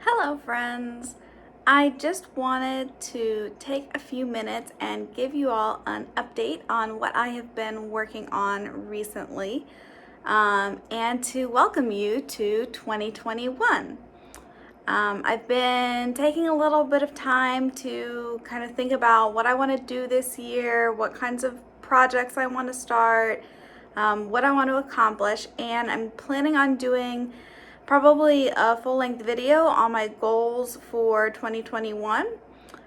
Hello friends! I just wanted to take a few minutes and give you all an update on what I have been working on recently and to welcome you to 2021. I've been taking a little bit of time to kind of think about what I want to do this year, what kinds of projects I want to start, what I want to accomplish, and I'm planning on doing probably a full-length video on my goals for 2021.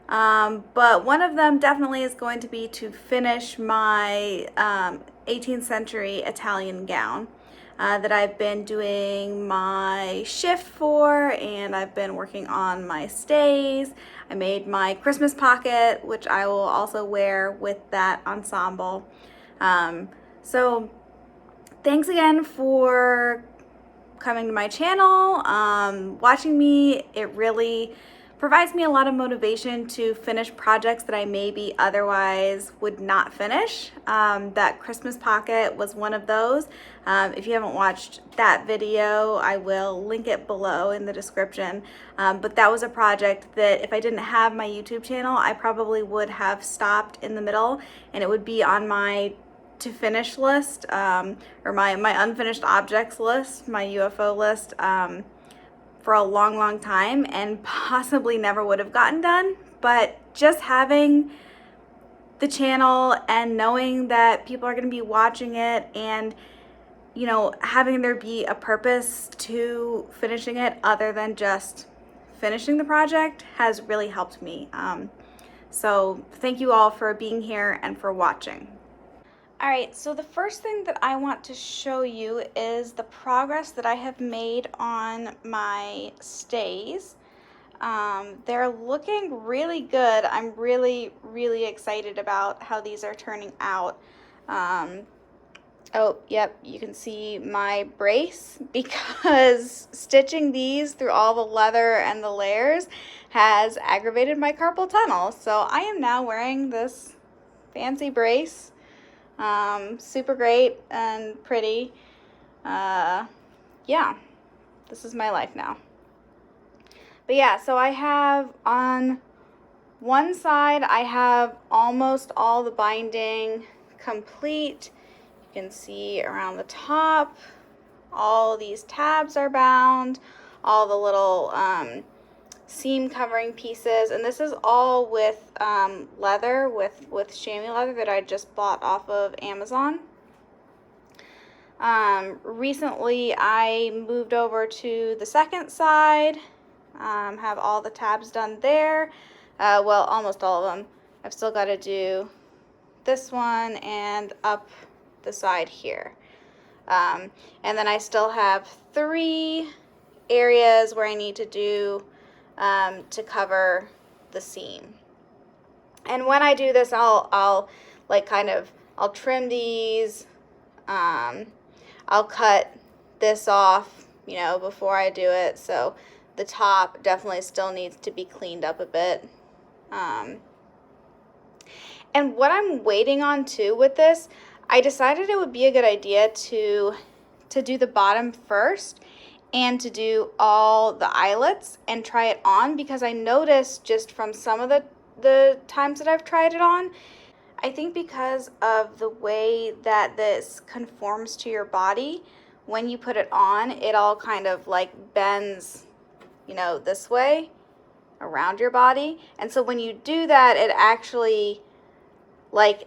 But one of them definitely is going to be to finish my 18th century Italian gown that I've been doing my shift for, and I've been working on my stays. I made my Christmas pocket, which I will also wear with that ensemble. So thanks again for coming to my channel, watching me. It really provides me a lot of motivation to finish projects that I maybe otherwise would not finish. That Christmas pocket was one of those. If you haven't watched that video, I will link it below in the description. But that was a project that if I didn't have my YouTube channel, I probably would have stopped in the middle, and it would be on my to finish list, or my unfinished objects list, my UFO list, for a long time, and possibly never would have gotten done. But just having the channel and knowing that people are going to be watching it, and having there be a purpose to finishing it other than just finishing the project has really helped me. So thank you all for being here and for watching. Alright, so the first thing that I want to show you is the progress that I have made on my stays. They're looking really good. I'm really excited about how these are turning out. Oh, yep, you can see my brace, because stitching these through all the leather and the layers has aggravated my carpal tunnel. So I am now wearing this fancy brace. Super great and pretty. Yeah, this is my life now. But yeah, so I have on one side, I have almost all the binding complete. You can see around the top, all these tabs are bound, all the little seam covering pieces, and this is all with leather, with chamois leather that I just bought off of Amazon. Recently I moved over to the second side, have all the tabs done there. Well, almost all of them. I've still got to do this one and up the side here. And then I still have 3 areas where I need to do to cover the seam. And when I do this, I'll trim these. I'll cut this off, before I do it. So the top definitely still needs to be cleaned up a bit. And what I'm waiting on too with this, I decided it would be a good idea to do the bottom first and to do all the eyelets and try it on, because I noticed just from some of the times that I've tried it on, I think because of the way that this conforms to your body, when you put it on, it all kind of like bends, this way around your body. And so when you do that, it actually, like,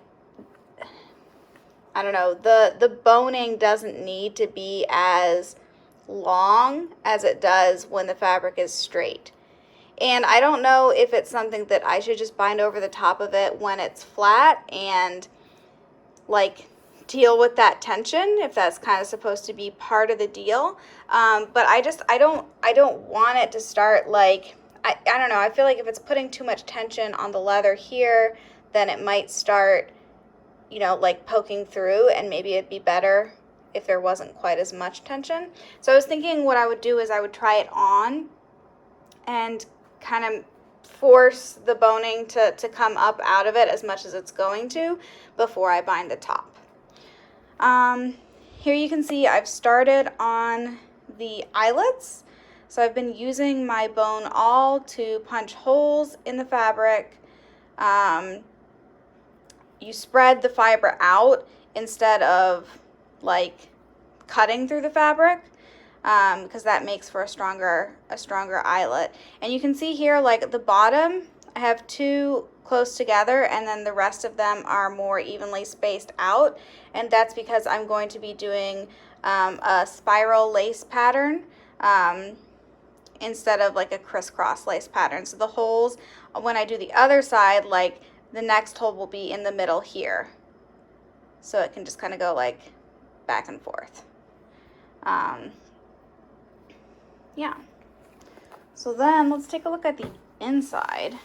I don't know, the boning doesn't need to be as long as it does when the fabric is straight. And I don't know if it's something that I should just bind over the top of it when it's flat and like deal with that tension, if that's kind of supposed to be part of the deal. But I don't want it to start like, I don't know, I feel like if it's putting too much tension on the leather here, then it might start, like poking through, and maybe it'd be better if there wasn't quite as much tension. So I was thinking what I would do is I would try it on and kind of force the boning to come up out of it as much as it's going to before I bind the top. Here you can see I've started on the eyelets. So I've been using my bone awl to punch holes in the fabric. You spread the fiber out instead of like cutting through the fabric, because that makes for a stronger eyelet. And you can see here, like at the bottom, I have two close together, and then the rest of them are more evenly spaced out, and that's because I'm going to be doing a spiral lace pattern instead of like a crisscross lace pattern. So the holes, when I do the other side, like the next hole will be in the middle here, so it can just kind of go like back and forth. Yeah. So then let's take a look at the inside.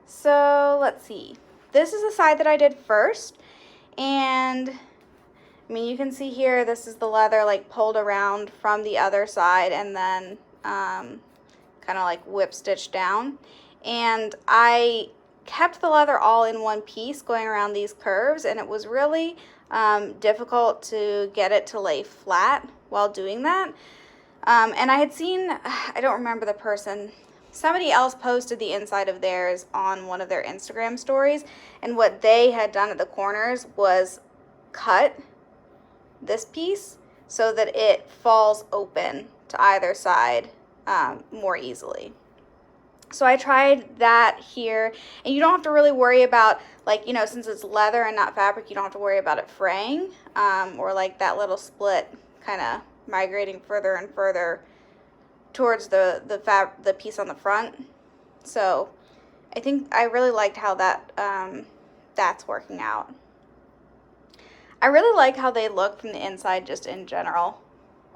So let's see. This is the side that I did first, and I mean, you can see here, this is the leather like pulled around from the other side and then kind of like whip stitched down. And I kept the leather all in one piece going around these curves, and it was really difficult to get it to lay flat while doing that. And I had seen, I don't remember the person, somebody else posted the inside of theirs on one of their Instagram stories, and what they had done at the corners was cut this piece so that it falls open to either side more easily. So I tried that here, and you don't have to really worry about, like, you know, since it's leather and not fabric, you don't have to worry about it fraying, or like that little split kind of migrating further and further towards the piece on the front. So I think I really liked how that that's working out. I really like how they look from the inside just in general.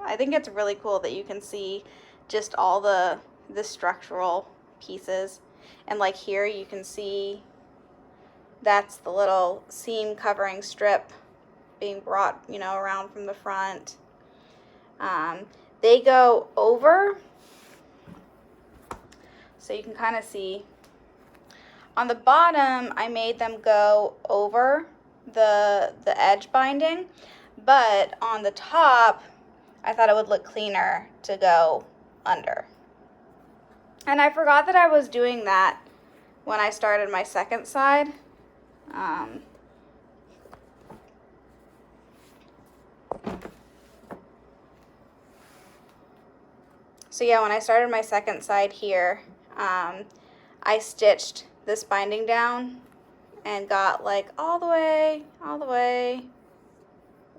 I think it's really cool that you can see just all the structural pieces. And like here you can see that's the little seam covering strip being brought, you know, around from the front. They go over, so you can kind of see. On the bottom, I made them go over the edge binding, but on the top, I thought it would look cleaner to go under. And I forgot that I was doing that when I started my second side. So yeah, when I started my second side here, I stitched this binding down and got like all the way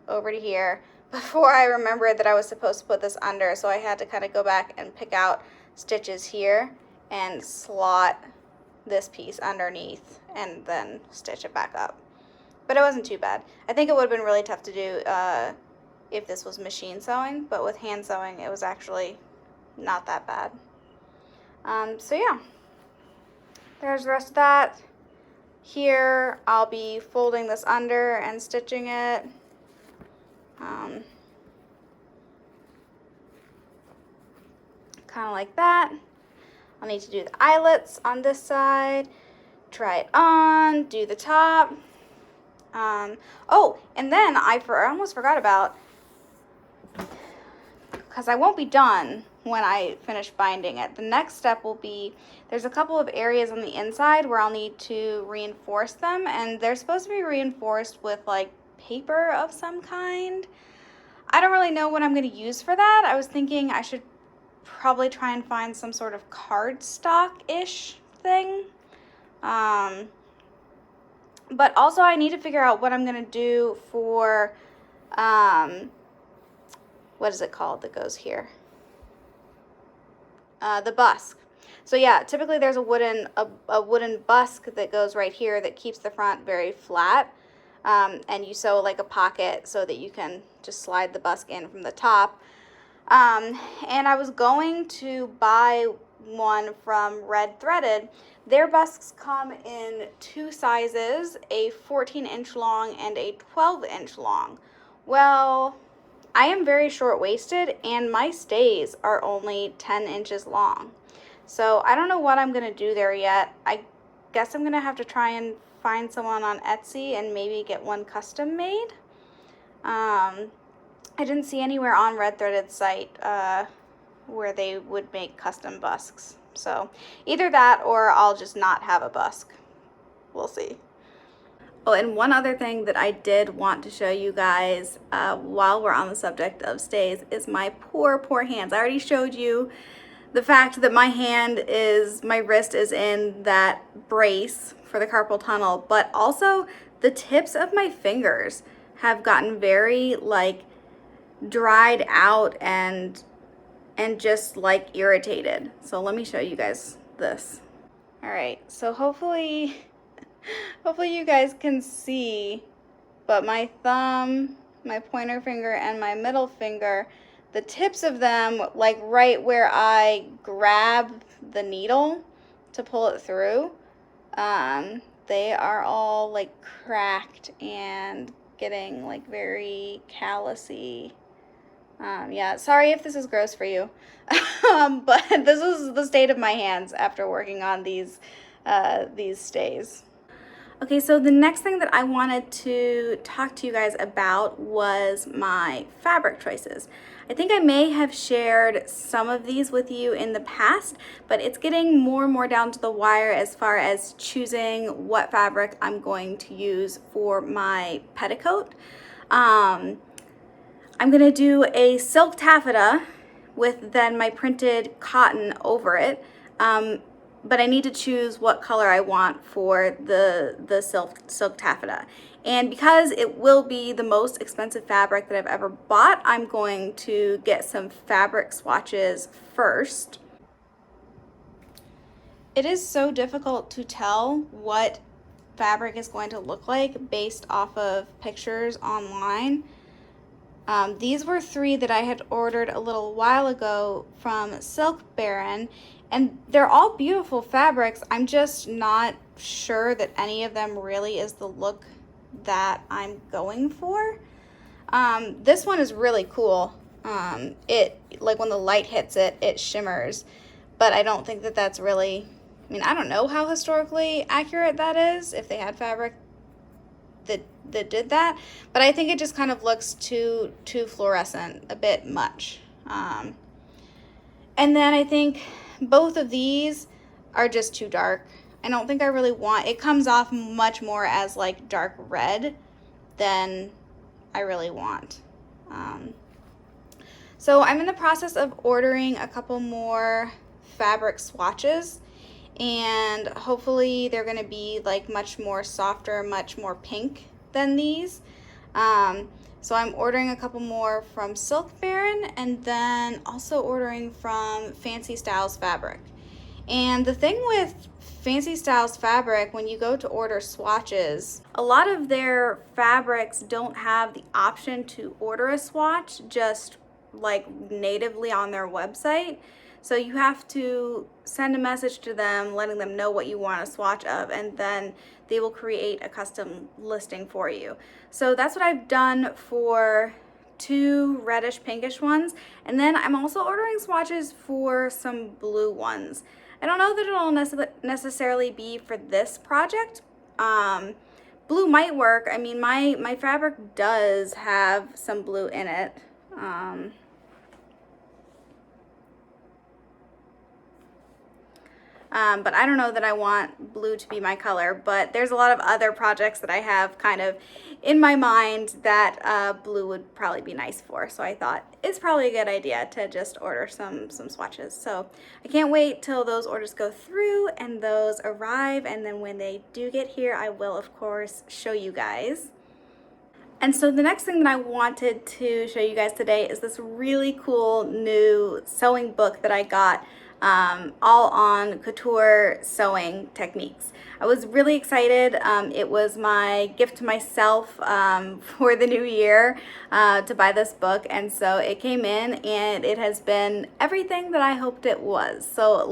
over to here before I remembered that I was supposed to put this under. So I had to kind of go back and pick out stitches here and slot this piece underneath and then stitch it back up. But it wasn't too bad. I think it would have been really tough to do if this was machine sewing, but with hand sewing it was actually not that bad. So yeah, there's the rest of that. Here I'll be folding this under and stitching it. Kind of like that. I'll need to do the eyelets on this side, try it on, do the top. Oh, and then I almost forgot about, because I won't be done when I finish binding it. The next step will be, there's a couple of areas on the inside where I'll need to reinforce them, and they're supposed to be reinforced with like paper of some kind. I don't really know what I'm going to use for that. I was thinking I should probably try and find some sort of cardstock-ish thing. But also I need to figure out what I'm going to do for, what is it called that goes here? The busk. So yeah, typically there's a wooden busk that goes right here that keeps the front very flat. And you sew like a pocket so that you can just slide the busk in from the top. And I was going to buy one from Red Threaded. Their busks come in two sizes, a 14-inch long and a 12-inch long. Well, I am very short-waisted and my stays are only 10 inches long. So I don't know what I'm going to do there yet. I guess I'm going to have to try and find someone on Etsy and maybe get one custom made. I didn't see anywhere on Red Threaded's site where they would make custom busks. So either that or I'll just not have a busk. We'll see. Oh, and one other thing that I did want to show you guys while we're on the subject of stays is my poor hands. I already showed you the fact that my wrist is in that brace for the carpal tunnel, but also the tips of my fingers have gotten very like dried out and just like irritated. So let me show you guys this. All right, so hopefully you guys can see, but my thumb, my pointer finger, and my middle finger, the tips of them, like right where I grab the needle to pull it through, they are all like cracked and getting like very callousy. Yeah, sorry if this is gross for you, but this is the state of my hands after working on these stays. Okay, so the next thing that I wanted to talk to you guys about was my fabric choices. I think I may have shared some of these with you in the past, but it's getting more and more down to the wire as far as choosing what fabric I'm going to use for my petticoat. I'm gonna do a silk taffeta with then my printed cotton over it. But I need to choose what color I want for the silk taffeta. And because it will be the most expensive fabric that I've ever bought, I'm going to get some fabric swatches first. It is so difficult to tell what fabric is going to look like based off of pictures online. These were 3 that I had ordered a little while ago from Silk Baron, and they're all beautiful fabrics. I'm just not sure that any of them really is the look that I'm going for. This one is really cool. It, like when the light hits it, it shimmers, but I don't think that that's really, I mean, I don't know how historically accurate that is, if they had fabric that did that, but I think it just kind of looks too fluorescent, a bit much. And then I think both of these are just too dark. I don't think I really want, it comes off much more as like dark red than I really want. So I'm in the process of ordering a couple more fabric swatches, and hopefully they're going to be like much more softer, much more pink than these. So I'm ordering a couple more from Silk Baron, and then also ordering from Fancy Styles Fabric. And the thing with Fancy Styles Fabric, when you go to order swatches, a lot of their fabrics don't have the option to order a swatch just like natively on their website. So you have to send a message to them letting them know what you want a swatch of, and then they will create a custom listing for you. So that's what I've done for 2 reddish pinkish ones, and then I'm also ordering swatches for some blue ones. I don't know that it'll necessarily be for this project. Blue might work. I mean, my fabric does have some blue in it. But I don't know that I want blue to be my color, but there's a lot of other projects that I have kind of in my mind that blue would probably be nice for. So I thought it's probably a good idea to just order some swatches. So I can't wait till those orders go through and those arrive, and then when they do get here, I will of course show you guys. And so the next thing that I wanted to show you guys today is this really cool new sewing book that I got, all on couture sewing techniques. I was really excited. It was my gift to myself for the new year to buy this book, and so it came in and it has been everything that I hoped it was. So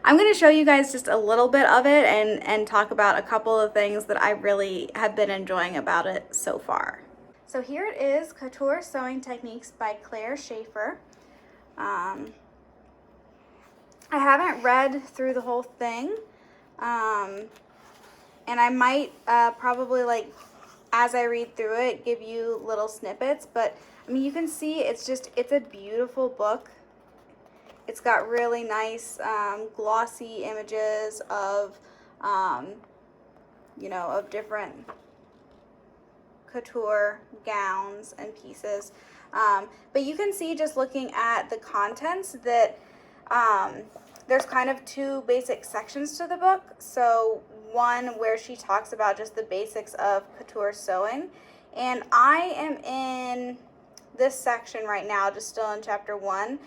I'm going to show you guys just a little bit of it and talk about a couple of things that I really have been enjoying about it so far. So here it is, Couture Sewing Techniques by Claire Schaefer. I haven't read through the whole thing, and I might probably like as I read through it, give you little snippets. But I mean, you can see it's a beautiful book. It's got really nice glossy images of, you know, of different couture gowns and pieces. But you can see just looking at the contents that there's kind of two basic sections to the book. So one where she talks about just the basics of couture sewing. And I am in this section right now, just still in chapter 1,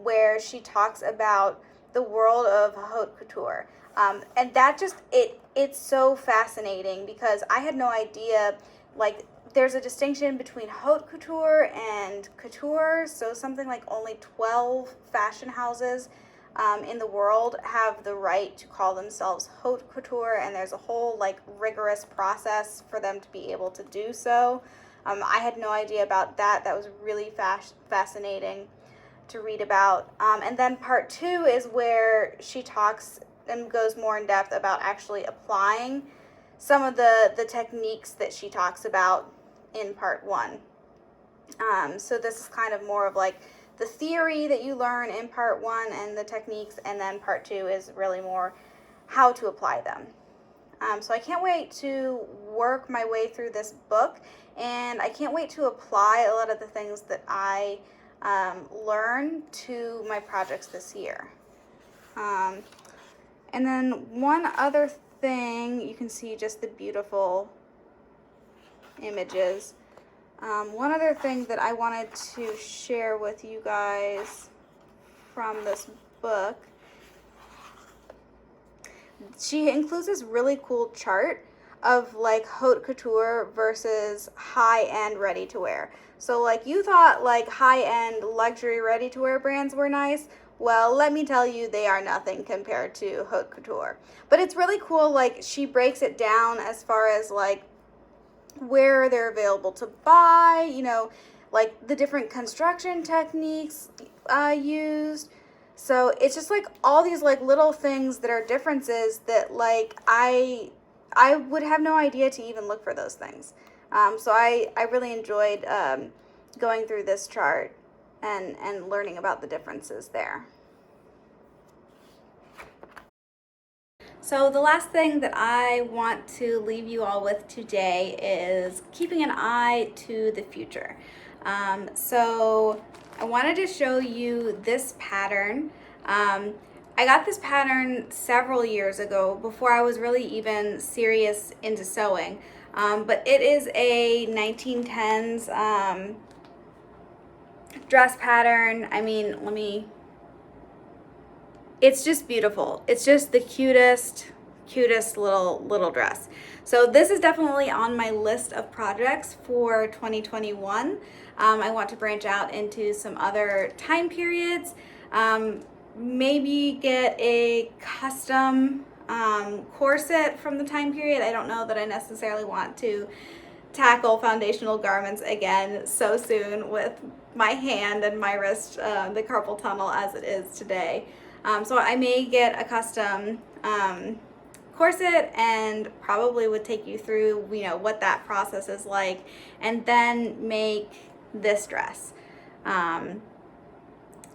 where she talks about the world of haute couture. And that just, it's so fascinating because I had no idea, like, there's a distinction between haute couture and couture. So something like only 12 fashion houses in the world have the right to call themselves haute couture, and there's a whole like rigorous process for them to be able to do so. I had no idea about that. That was really fascinating to read about. And then part 2 is where she talks and goes more in depth about actually applying some of the techniques that she talks about in part 1. So this is kind of more of like the theory that you learn in part 1 and the techniques, and then part 2 is really more how to apply them. So I can't wait to work my way through this book, and I can't wait to apply a lot of the things that I learn to my projects this year. And then one other thing, you can see just the beautiful images. One other thing that I wanted to share with you guys from this book, she includes this really cool chart of like haute couture versus high-end ready-to-wear. So like you thought like high-end luxury ready-to-wear brands were nice. Well, let me tell you, they are nothing compared to haute couture. But it's really cool, like she breaks it down as far as like where they're available to buy, you know, like the different construction techniques used. So it's just like all these like little things that are differences that like I would have no idea to even look for those things. So I really enjoyed going through this chart and learning about the differences there. So the last thing that I want to leave you all with today is keeping an eye to the future. So I wanted to show you this pattern. I got this pattern several years ago before I was really even serious into sewing. But it is a 1910s dress pattern. I mean, it's just beautiful. It's just the cutest little dress. So this is definitely on my list of projects for 2021. I want to branch out into some other time periods. Maybe get a custom corset from the time period. I don't know that I necessarily want to tackle foundational garments again so soon with my hand and my wrist, the carpal tunnel as it is today. So I may get a custom corset and probably would take you through, you know, what that process is like, and then make this dress.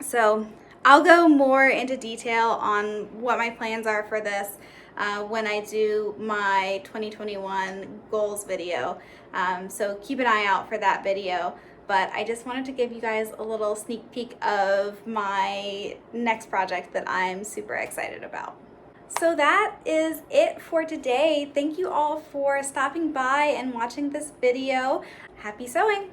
So I'll go more into detail on what my plans are for this when I do my 2021 goals video. So keep an eye out for that video. But I just wanted to give you guys a little sneak peek of my next project that I'm super excited about. So that is it for today. Thank you all for stopping by and watching this video. Happy sewing!